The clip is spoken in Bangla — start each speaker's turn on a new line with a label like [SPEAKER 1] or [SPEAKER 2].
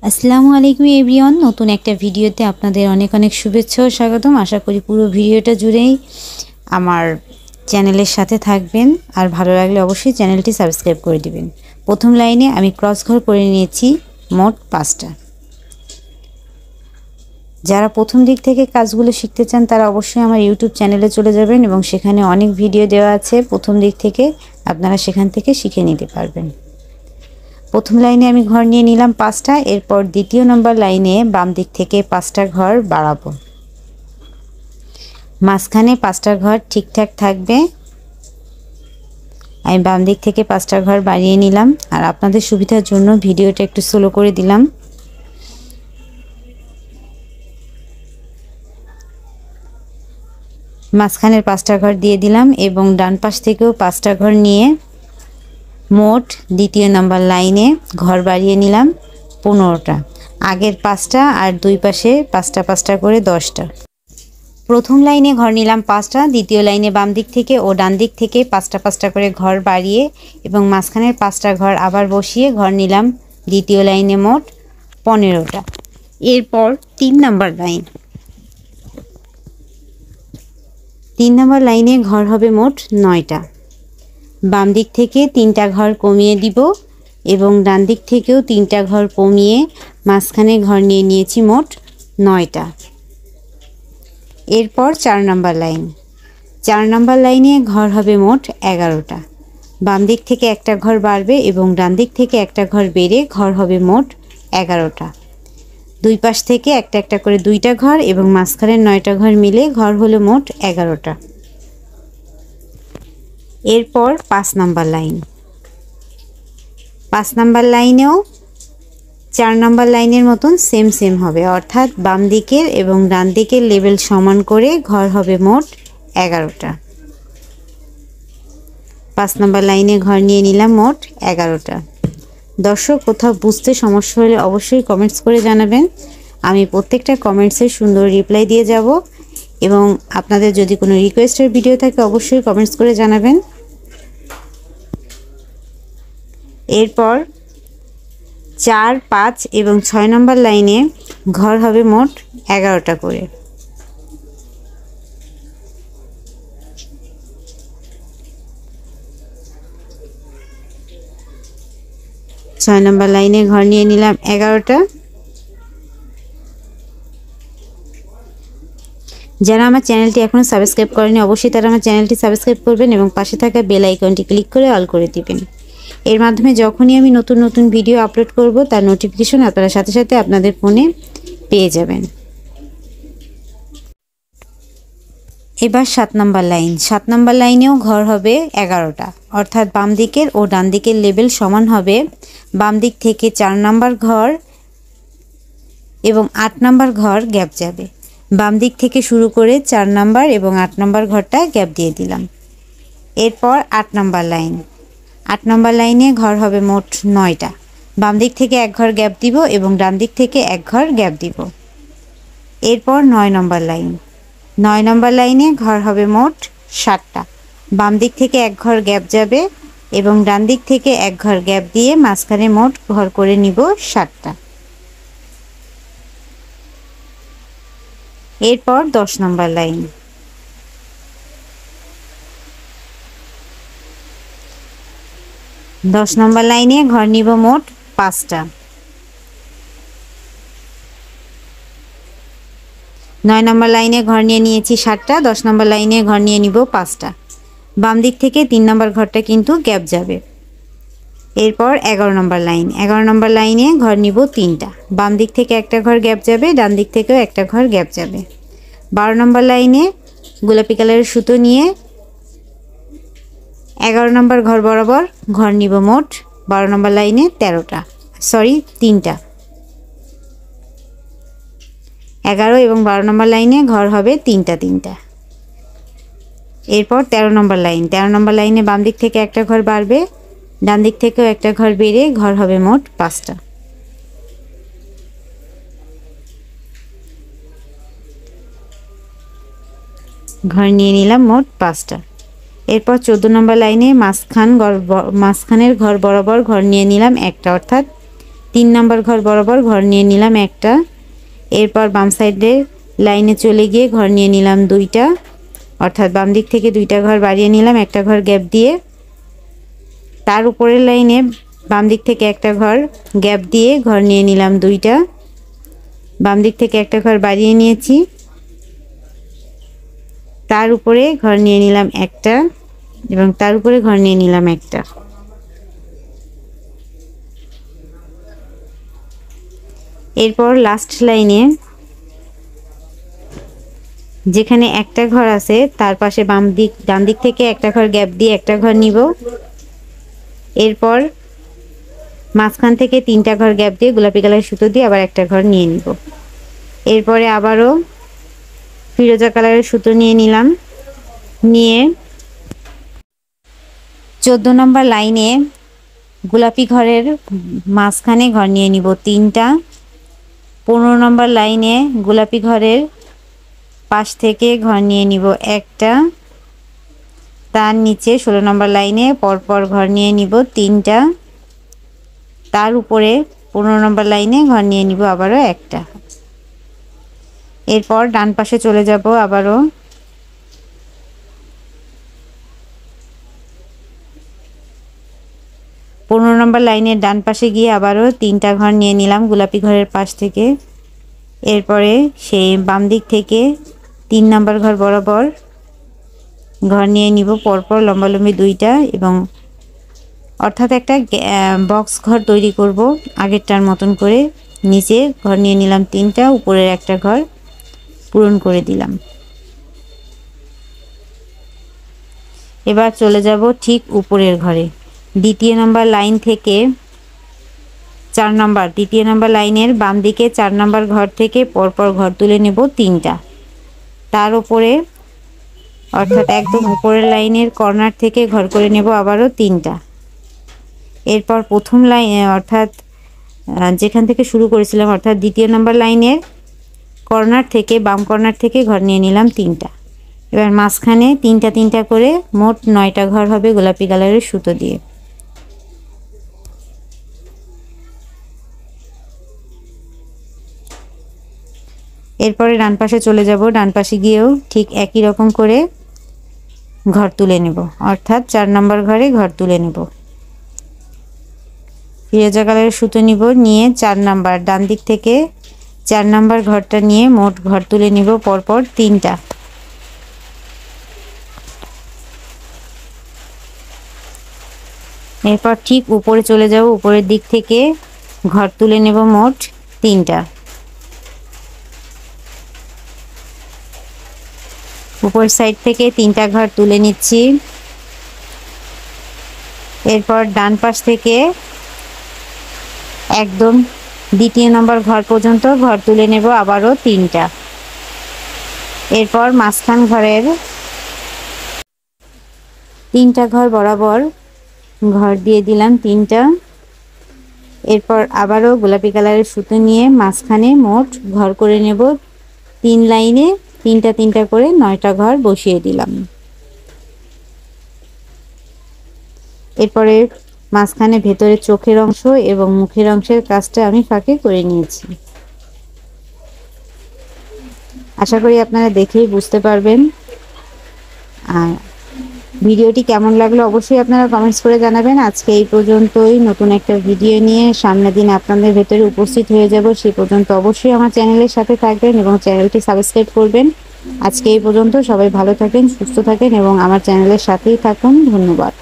[SPEAKER 1] আসসালামু আলাইকুম এভরিওয়ান, নতুন একটা ভিডিওতে আপনাদের অনেক অনেক শুভেচ্ছা ও স্বাগতম। আশা করি পুরো ভিডিওটা জুড়েই আমার চ্যানেলের সাথে থাকবেন, আর ভালো লাগলে অবশ্যই চ্যানেলটি সাবস্ক্রাইব করে দিবেন। প্রথম লাইনে আমি ক্রস ঘর করে নিয়েছি মোট 5টা। যারা প্রথম দিক থেকে কাজগুলো শিখতে চান তারা অবশ্যই আমার ইউটিউব চ্যানেলে চলে যাবেন এবং সেখানে অনেক ভিডিও দেওয়া আছে প্রথম দিক থেকে, আপনারা সেখান থেকে শিখে নিতে পারবেন। প্রথম লাইনে আমি ঘর নিয়ে নিলাম 5টা। এরপর দ্বিতীয় নম্বর লাইনে বাম দিক থেকে 5টা ঘর বাড়াবো। মাঝখানে 5টা ঘর ঠিকঠাক থাকবে। আমি বাম দিক থেকে 5টা ঘর বাড়িয়ে নিলাম, আর আপনাদের সুবিধার জন্য ভিডিওটা একটু স্লো করে দিলাম। মাঝখানের 5টা ঘর দিয়ে দিলাম এবং ডান পাশ থেকেও 5টা ঘর নিয়ে মোট দ্বিতীয় নম্বর লাইনে ঘর বাড়িয়ে নিলাম 15টা। আগের 5টা আর দুই পাশে 5টা 5টা করে 10টা। প্রথম লাইনে ঘর নিলাম 5টা, দ্বিতীয় লাইনে বাম দিক থেকে ও ডান দিক থেকে 5টা 5টা করে ঘর বাড়িয়ে এবং মাঝখানের 5টা ঘর আবার বসিয়ে ঘর নিলাম দ্বিতীয় লাইনে মোট 15টা। এরপর 3 নম্বর লাইনে ঘর হবে মোট 9টা। বাম দিক থেকে 3টা ঘর কমিয়ে দিব এবং ডান দিক থেকেও 3টা ঘর কমিয়ে মাঝখানে ঘর নিয়ে নিয়েছি মোট 9টা। এরপর 4 নম্বর লাইনে ঘর হবে মোট 11টা। বাম দিক থেকে একটা ঘর বাড়বে এবং ডান দিক থেকে একটা ঘর বেড়ে ঘর হবে মোট 11টা। দুই পাশ থেকে একটা একটা করে 2টা ঘর এবং মাঝখানের 9টা ঘর মিলে ঘর হলো মোট 11টা। এরপর 5 নম্বর লাইনেও 4 নম্বর লাইনের মতন সেম হবে, অর্থাৎ বাম দিকের এবং ডান দিকের লেভেল সমান করে ঘর হবে মোট 11টা। 5 নম্বর লাইনে ঘর নিয়ে নিলাম মোট 11টা। দর্শক, কোথাও বুঝতে সমস্যা হলে অবশ্যই কমেন্টস করে জানাবেন। আমি প্রত্যেকটা কমেন্টসের সুন্দর রিপ্লাই দিয়ে যাব এবং আপনাদের যদি কোনো রিকোয়েস্টের ভিডিও থাকে অবশ্যই কমেন্টস করে জানাবেন। এরপর 4, 5 এবং 6 নম্বর লাইনে ঘর হবে মোট 11টা করে। 6 নম্বর লাইনে ঘর নিয়ে নিলাম 11টা। যারা আমার চ্যানেলটি এখনও সাবস্ক্রাইব করেনি অবশ্যই তারা আমার চ্যানেলটি সাবস্ক্রাইব করবেন এবং পাশে থাকা বেল আইকনটি ক্লিক করে অল করে দিবেন। এর মাধ্যমে যখনই আমি নতুন নতুন ভিডিও আপলোড করব তার নোটিফিকেশন আপনারা সাথে সাথে আপনাদের ফোনে পেয়ে যাবেন। এবার 7 নম্বর লাইনেও ঘর হবে 11টা, অর্থাৎ বাম দিকের ও ডান দিকের লেভেল সমান হবে। বাম দিক থেকে 4 নম্বর ঘর এবং 8 নম্বর ঘর গ্যাপ যাবে। বাম দিক থেকে শুরু করে 4 নম্বর এবং 8 নম্বর ঘরটা গ্যাপ দিয়ে দিলাম। এরপর 8 নম্বর লাইনে ঘর হবে মোট 9টা। বাম দিক থেকে এক ঘর গ্যাপ দিব এবং ডান দিক থেকে এক ঘর গ্যাপ দিব। এরপর 9 নম্বর লাইনে ঘর হবে মোট 7টা। বাম দিক থেকে এক ঘর গ্যাপ যাবে এবং ডান দিক থেকে এক ঘর গ্যাপ দিয়ে মাঝখানে মোট ঘর করে নিব 7টা। এরপর 10 নম্বর লাইন। 10 নম্বর লাইনে ঘর নিব মোট 5টা। 9 নম্বর লাইনে ঘর নিয়ে নিয়েছি 7টা। 10 নম্বর লাইনে ঘর নিয়ে নিব 5টা। বাম দিক থেকে 3 নম্বর ঘরটা কিন্তু গ্যাপ যাবে। এরপর 11 নম্বর লাইনে ঘর নিব 3টা। বাম দিক থেকে একটা ঘর গ্যাপ যাবে, ডান দিক থেকেও একটা ঘর গ্যাপ যাবে। 12 নম্বর লাইনে গোলাপি কালারের সুতো নিয়ে 11 নম্বর ঘর বরাবর ঘর নিব মোট 12 নম্বর লাইনে 3টা। 11 এবং 12 নম্বর লাইনে ঘর হবে 3টা। এরপর 13 নম্বর লাইনে বাম দিক থেকে একটা ঘর বাড়বে, ডান দিক থেকেও একটা ঘর বেড়ে ঘর হবে মোট 5টা। ঘর নিয়ে নিলাম মোট 5টা। এরপর 14 নম্বর লাইনে মাঝখানের ঘর বরাবর ঘর নিয়ে নিলাম একটা, অর্থাৎ 3 নাম্বার ঘর বরাবর ঘর নিয়ে নিলাম একটা। এরপর বাম সাইডে লাইনে চলে গিয়ে ঘর নিয়ে নিলাম 2টা, অর্থাৎ বাম দিক থেকে 2টা ঘর বাড়িয়ে নিলাম একটা ঘর গ্যাপ দিয়ে। তার উপরের লাইনে বাম দিক থেকে একটা ঘর গ্যাপ দিয়ে ঘর নিয়ে নিলাম 2টা, বাম দিক থেকে একটা ঘর বাড়িয়ে নিয়েছি। তার উপরে ঘর নিয়ে নিলাম একটা এবং তার উপরে ঘর নিয়ে নিলাম একটা। এরপর লাস্ট লাইনে যেখানে একটা ঘর আছে তার পাশে ডান দিক থেকে একটা ঘর গ্যাপ দিয়ে একটা ঘর নিব। এরপর মাঝখান থেকে 3টা ঘর গ্যাপ দিয়ে গোলাপি কালারের সুতো দিয়ে আবার একটা ঘর নিয়ে নিব। এরপরে আবারও ফিরোজা কালারের সুতো নিয়ে নিলাম, নিয়ে 14 নম্বর লাইনে গোলাপি ঘরের মাঝখানে ঘর নিয়ে নিব 3টা। 15 নম্বর লাইনে গোলাপি ঘরের পাশ থেকে ঘর নিয়ে নিব একটা। তার নিচে 16 নম্বর লাইনে পরপর ঘর নিয়ে নিব 3টা। তার উপরে 15 নম্বর লাইনে ঘর নিয়ে নিব আবারও একটা। এরপর ডান পাশে চলে যাব আবারও। 15 নম্বর লাইনের ডান পাশে গিয়ে আবারও 3টা ঘর নিয়ে নিলাম গোলাপি ঘরের পাশ থেকে। এরপরে সেই বাম দিক থেকে 3 নম্বর ঘর বরাবর ঘর নিয়ে নিব পরপর লম্বালম্বি 2টা, এবং অর্থাৎ একটা বক্স ঘর তৈরি করব আগেরটার মতন করে। নিচে ঘর নিয়ে নিলাম 3টা, উপরের একটা ঘর পূরণ করে দিলাম। এবার চলে যাব ঠিক উপরের ঘরে। দ্বিতীয় নম্বর লাইন থেকে 4 নম্বর, দ্বিতীয় নম্বর লাইনের বাম দিকে 4 নম্বর ঘর থেকে পরপর ঘর তুলে নেব 3টা। তার উপরে অর্থাৎ একদম উপরের লাইনের কর্নার থেকে ঘর করে নেব আবারও 3টা। এরপর প্রথম লাইন অর্থাৎ যেখান থেকে শুরু করেছিলাম অর্থাৎ দ্বিতীয় নম্বর লাইনের কর্নার থেকে বাম কর্নার থেকে ঘর নিয়ে নিলাম 3টা। এবার মাঝখানে 3টা করে মোট 9টা ঘর হবে গোলাপি কালারের সুতো দিয়ে। এরপরে ডান পাশে চলে যাব। ডান পাশে গিয়েও ঠিক একই রকম করে ঘর তুলে নেব, অর্থাৎ 4 নম্বর ঘরে ঘর তুলে নেব। ফিরোজা কালারের সুতো নিব, নিয়ে 4 নম্বর ডান দিক থেকে 4 নম্বর ঘরটা নিয়ে মোট ঘর তুলে নিব পরপর 3টা। এরপর ঠিক উপরে চলে যাব। উপরের দিক থেকে ঘর তুলে নেব মোট 3টা। উপর সাইড থেকে 3টা ঘর তুলে নিচ্ছি। এরপর ডান পাশ থেকে একদম দ্বিতীয় নম্বর ঘর পর্যন্ত ঘর তুলে নেব আবারও 3টা। এরপর মাঝখান ঘরের 3টা ঘর বরাবর ঘর দিয়ে দিলাম 3টা। এরপর আবারও গোলাপি কালারের সুতো নিয়ে মাঝখানে মোট ঘর করে নেব 3 লাইনে 3টা করে 9টা ঘর বসিয়ে দিলাম। এরপরে মাঝখানে ভেতরে চোখের অংশ এবং মুখের অংশের কাজটা আমি ফাঁকে করে নিয়েছি। আশা করি আপনারা দেখেই বুঝতে পারবেন। আর ভিডিওটি কেমন লাগলো অবশ্যই আপনারা কমেন্টস করে জানাবেন। আজকে এই পর্যন্তই। নতুন একটা ভিডিও নিয়ে সামনের দিন আপনাদের ভেতরে উপস্থিত হয়ে যাব। সেই পর্যন্ত অবশ্যই আমার চ্যানেলের সাথে থাকবেন এবং চ্যানেলটি সাবস্ক্রাইব করবেন। আজকে এই পর্যন্ত। সবাই ভালো থাকেন, সুস্থ থাকেন এবং আমার চ্যানেলের সাথেই থাকুন। ধন্যবাদ।